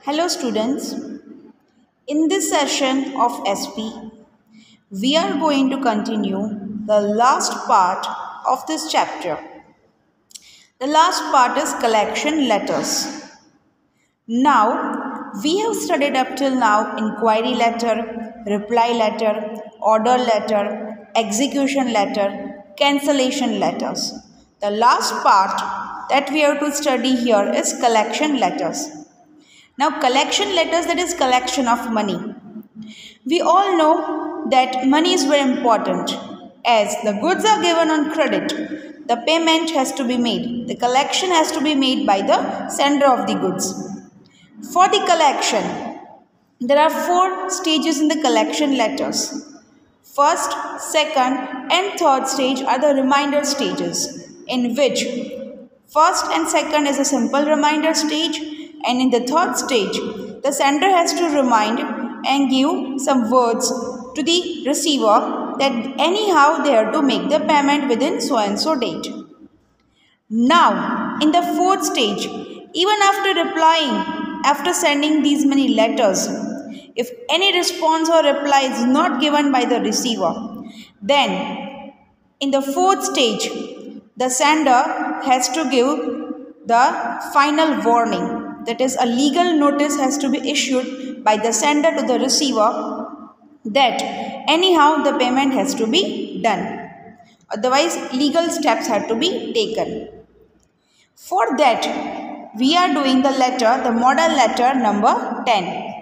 Hello students, in this session of SP, we are going to continue the last part of this chapter. The last part is collection letters. Now, we have studied up till now inquiry letter, reply letter, order letter, execution letter, cancellation letters. The last part that we are to study here is collection letters. Now, collection letters, that is collection of money. We all know that money is very important. As the goods are given on credit, the payment has to be made. The collection has to be made by the sender of the goods. For the collection, there are 4 stages in the collection letters. First, second and third stage are the reminder stages, in which first and second is a simple reminder stage, and in the third stage, the sender has to remind and give some words to the receiver that anyhow they are to make the payment within so and so date. Now, in the fourth stage, even after replying, after sending these many letters, if any response or reply is not given by the receiver, then in the fourth stage, the sender has to give the final warning. That is, a legal notice has to be issued by the sender to the receiver that anyhow the payment has to be done. Otherwise, legal steps have to be taken. For that, we are doing the letter, the model letter number 10.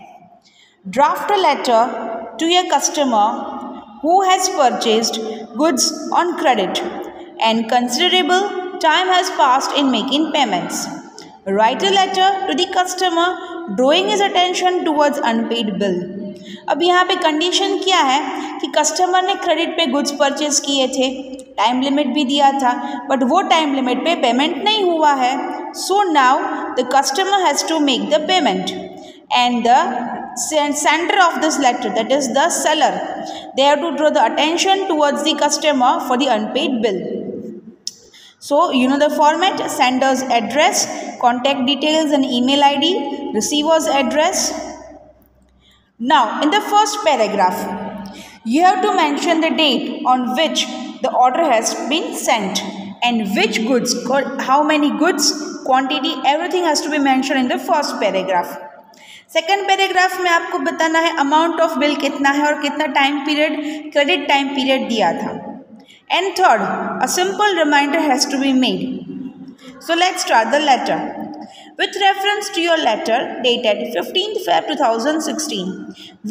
Draft a letter to a customer who has purchased goods on credit and considerable time has passed in making payments. Write a letter to the customer drawing his attention towards unpaid bill. अब यहाँ पे condition क्या है कि customer ने credit पे goods purchase किए थे, टाइम लिमिट भी दिया था, बट वो टाइम लिमिट पे पेमेंट नहीं हुआ है. So now the customer has to make the payment and the sender of this letter, that is the seller, they have to draw the attention towards the customer for the unpaid bill. So, you know the format: sender's address, contact details and email ID, receiver's address. Now, in the first paragraph, you have to mention the date on which the order has been sent and which goods, how many goods, quantity, everything has to be mentioned in the first paragraph. Second paragraph में आपको बताना है amount of bill कितना है और कितना time period, credit time period दिया था. And third, a simple reminder has to be made. So let's start the letter. With reference to your letter dated 15th Feb 2016,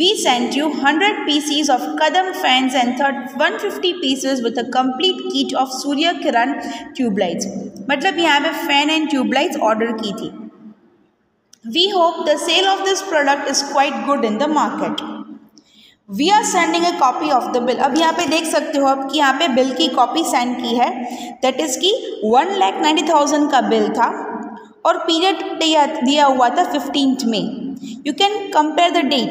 we sent you 100 pieces of Kadam fans and 150 pieces with a complete kit of Surya Kiran tube lights. मतलब यहाँ पे fan and tube lights order की थी. We hope the sale of this product is quite good in the market. We are sending a copy of the bill. अब यहाँ पे देख सकते हो आप कि यहाँ पे बिल की कॉपी सेंड की है. दैट इज़ कि 1,90,000 का बिल था और पीरियड दिया हुआ था 15th में. You can compare the date.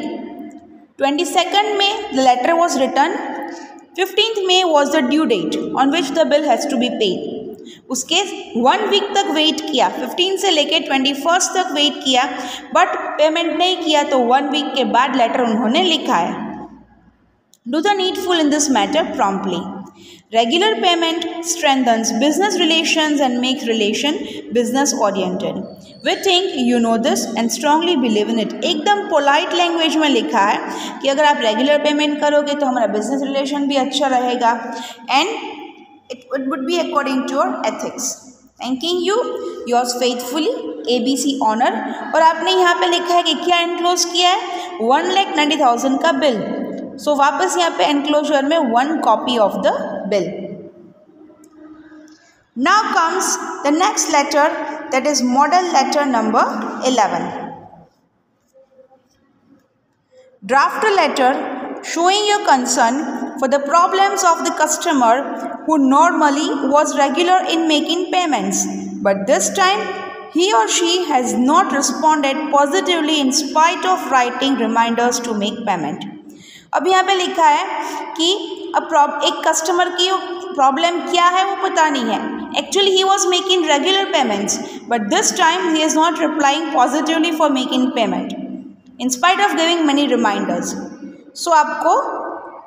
22nd में the letter was return. 15th में was the due date on which the bill has to be paid. उसके 1 वीक तक वेट किया, 15 से लेके 21 तक वेट किया, बट पेमेंट नहीं किया, तो 1 वीक के बाद लेटर उन्होंने लिखा है. Do the needful in this matter promptly. Regular payment strengthens business relations and make relation business oriented. We think you know this and strongly believe in it. एकदम polite language में लिखा है कि अगर आप रेगुलर पेमेंट करोगे तो हमारा बिजनेस रिलेशन भी अच्छा रहेगा and it would be according to your ethics. Thanking you, yours faithfully, ABC Honor. और आपने यहाँ पे लिखा है कि क्या एनक्लोज किया है, 1,90,000 का बिल. सो वापस यहाँ पे एनक्लोजर में 1 copy of the bill. Now comes the next letter, that is model letter number 11. Draft a letter showing your concern for the problems of the customer who normally was regular in making payments, but this time he or she has not responded positively in spite of writing reminders to make payment. अब यहाँ पे लिखा है कि एक customer की problem क्या है वो पता नहीं है, Actually, he was making regular payments, but this time he is not replying positively for making payment, in spite of giving many reminders. So आपको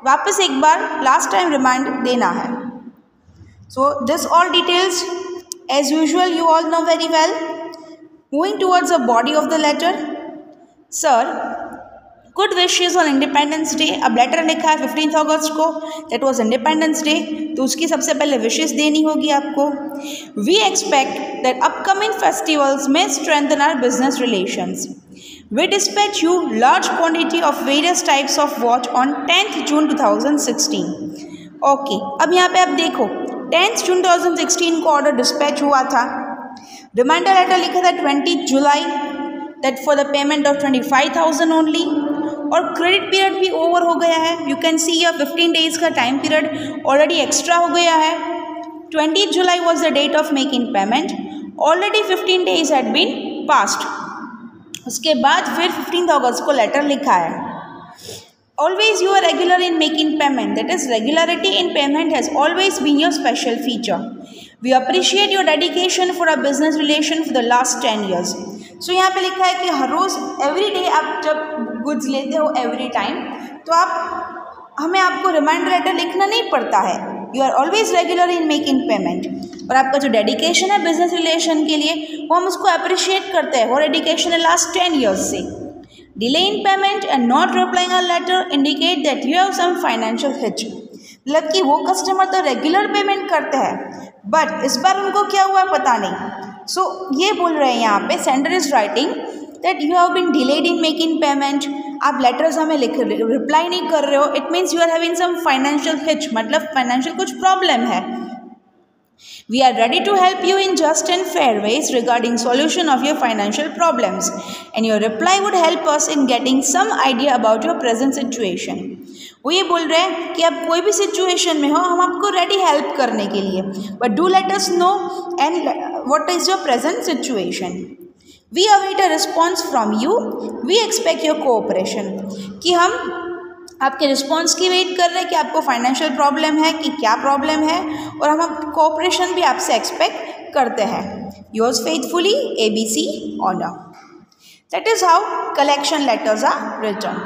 वापस एक बार last time remind देना है. So this all details, as usual, you all know very well. Moving towards the body of the letter. Sir, good wishes on Independence Day. अब letter लिखा है 15 अगस्त को, that was independence day, तो उसकी सबसे पहले विशेष देनी होगी आपको. We expect that upcoming festivals में strengthen our business relations. We dispatch you large quantity of various types of watch on 10th June 2016. Okay, अब यहाँ पे आप देखो 10th June 2016 को ऑर्डर डिस्पैच हुआ था. रिमाइंडर लेटर लिखा था 20 जुलाई, that for the payment of 25,000 only. और क्रेडिट पीरियड भी ओवर हो गया है. You can see your 15 days का टाइम पीरियड ऑलरेडी एक्स्ट्रा हो गया है. 20 July was the date of making payment. Already 15 days had been past. उसके बाद फिर 15 अगस्त को लेटर लिखा है. Always you are regular in making payment. That is, regularity in payment has always been your special feature. We appreciate your dedication for our business relation for the last 10 years. So यहाँ पे लिखा है कि हर रोज़ every day आप जब goods लेते हो every time, तो आप हमें आपको रिमाइंडर लेटर लिखना नहीं पड़ता है. You are always regular in making payment. और आपका जो डेडिकेशन है बिजनेस रिलेशन के लिए, वो हम उसको अप्रिशिएट करते हैं. वो डेडिकेशन है लास्ट 10 ईयर्स से. Delay in payment and not replying a letter indicate that you have some financial hitch. मतलब कि वो कस्टमर तो रेगुलर पेमेंट करते हैं, बट इस बार उनको क्या हुआ पता नहीं. सो ये बोल रहे हैं यहाँ पे, sender is writing that you have been delayed in making payment. आप लेटर्स हमें रिप्लाई नहीं कर रहे हो. It means you are having some financial hitch, मतलब फाइनेंशियल कुछ प्रॉब्लम है. We are ready to help you in just and fair ways regarding solution of your financial problems, and your reply would help us in getting some idea about your present situation. वो ये बोल रहे हैं कि आप कोई भी situation में हो, हम आपको रेडी हेल्प करने के लिए, but do let us know and what is your present situation. We await a response from you. We expect your cooperation. कि हम आपके रिस्पॉन्स की वेट कर रहे हैं कि आपको फाइनेंशियल प्रॉब्लम है कि क्या प्रॉब्लम है, और हम कोऑपरेशन भी आपसे एक्सपेक्ट करते हैं. Yours faithfully ABC order. That is how collection letters are written.